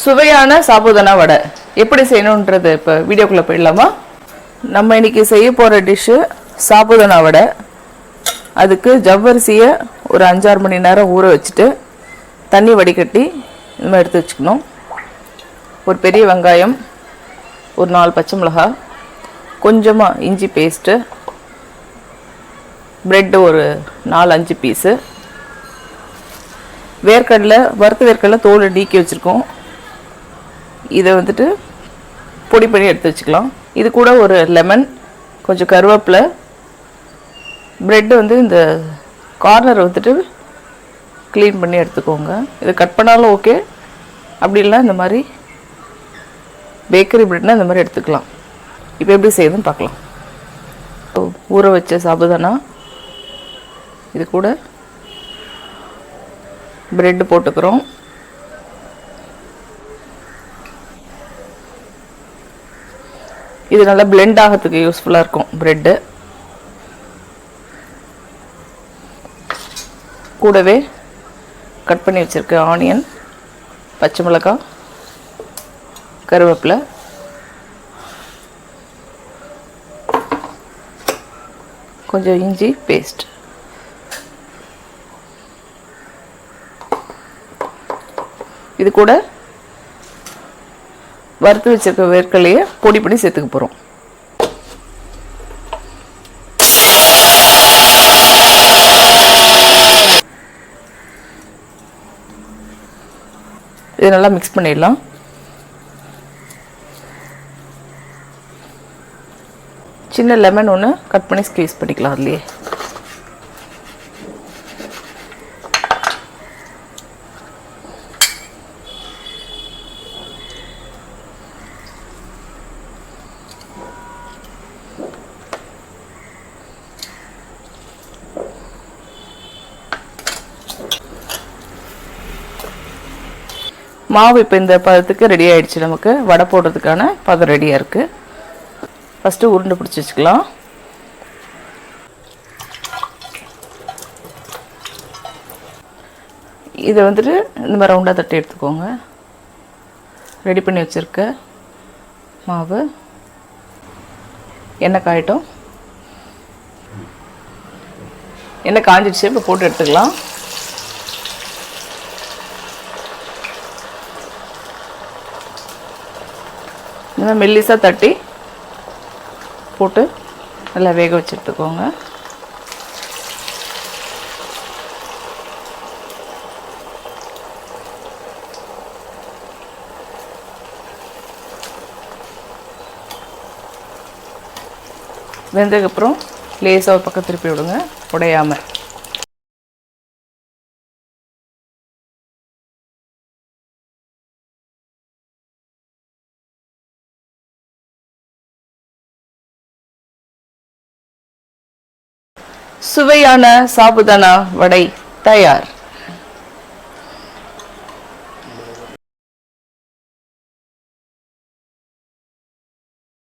சுவையான சாபுதானா வடை எப்படி செய்யணுன்றது இப்போ வீடியோக்குள்ளே போயிடலாமா? நம்ம இன்னைக்கு செய்ய போகிற டிஷ்ஷு சாபுதானா வடை. அதுக்கு ஜவ்வரிசியை ஒரு 5-6 மணி நேரம் ஊற வச்சுட்டு தண்ணி வடிகட்டி இந்த மாதிரி எடுத்து வச்சுக்கணும். ஒரு பெரிய வெங்காயம், ஒரு 4 பச்சை மிளகாய், கொஞ்சமாக இஞ்சி பேஸ்ட்டு, ப்ரெட்டு ஒரு 4-5 பீஸு, வேர்க்கடலை, வறுத்த வேர்க்கடலை தோலை நீக்கி வச்சுருக்கோம். இதை வந்துட்டு பொடி பண்ணி எடுத்து வச்சுக்கலாம். இது கூட ஒரு லெமன், கொஞ்சம் கருவேப்பிலை, ப்ரெட்டு வந்து இந்த கார்னர் வந்துட்டு க்ளீன் பண்ணி எடுத்துக்கோங்க. இதை கட் பண்ணாலும் ஓகே, அப்படி இல்லை இந்த மாதிரி பேக்கரி ப்ரெட்னால் இந்த மாதிரி எடுத்துக்கலாம். இப்போ எப்படி செய்யுதுன்னு பார்க்கலாம். ஊற வச்ச சாபுதானா இது கூட ப்ரெட்டு போட்டுக்கிறோம். இது நல்லா பிளெண்ட் ஆகிறதுக்கு யூஸ்ஃபுல்லாக இருக்கும் ப்ரெட்டு. கூடவே கட் பண்ணி வச்சுருக்க ஆனியன், பச்சை மிளகாய், கருவேப்பிலை, கொஞ்சம் இஞ்சி பேஸ்ட், இது கூட வறுத்து வச்சிருக்க வேர்க்கடலையை பொடி பண்ணி சேர்த்துக்க போகிறோம். இது நல்லா மிக்ஸ் பண்ணிடலாம். சின்ன லெமன் ஒன்று கட் பண்ணி ஸ்க்வீஸ் பண்ணிக்கலாம் அதுலேயே. மாவு இப்போ இந்த பதத்துக்கு ரெடி ஆகிடுச்சு. நமக்கு வடை போடுறதுக்கான பதம் ரெடியாக இருக்குது. ஃபஸ்ட்டு உருண்டை பிடிச்சி வச்சுக்கலாம். இதை வந்துட்டு இந்த மாதிரி ரவுண்டாக தட்டி எடுத்துக்கோங்க. ரெடி பண்ணி வச்சுருக்க மாவு எண்ணெய் காயட்டும். எண்ணெய் காஞ்சிடுச்சு, இப்போ போட்டு எடுத்துக்கலாம். இந்த மாதிரி மெல்லிசாக தட்டி போட்டு நல்லா வேக வச்சு எடுத்துக்கோங்க. வெந்ததுக்கப்புறம் லேசாக ஒரு பக்கம் திருப்பி விடுங்க, உடையாமல். சுவையான சாபுதானா வடை தயார்.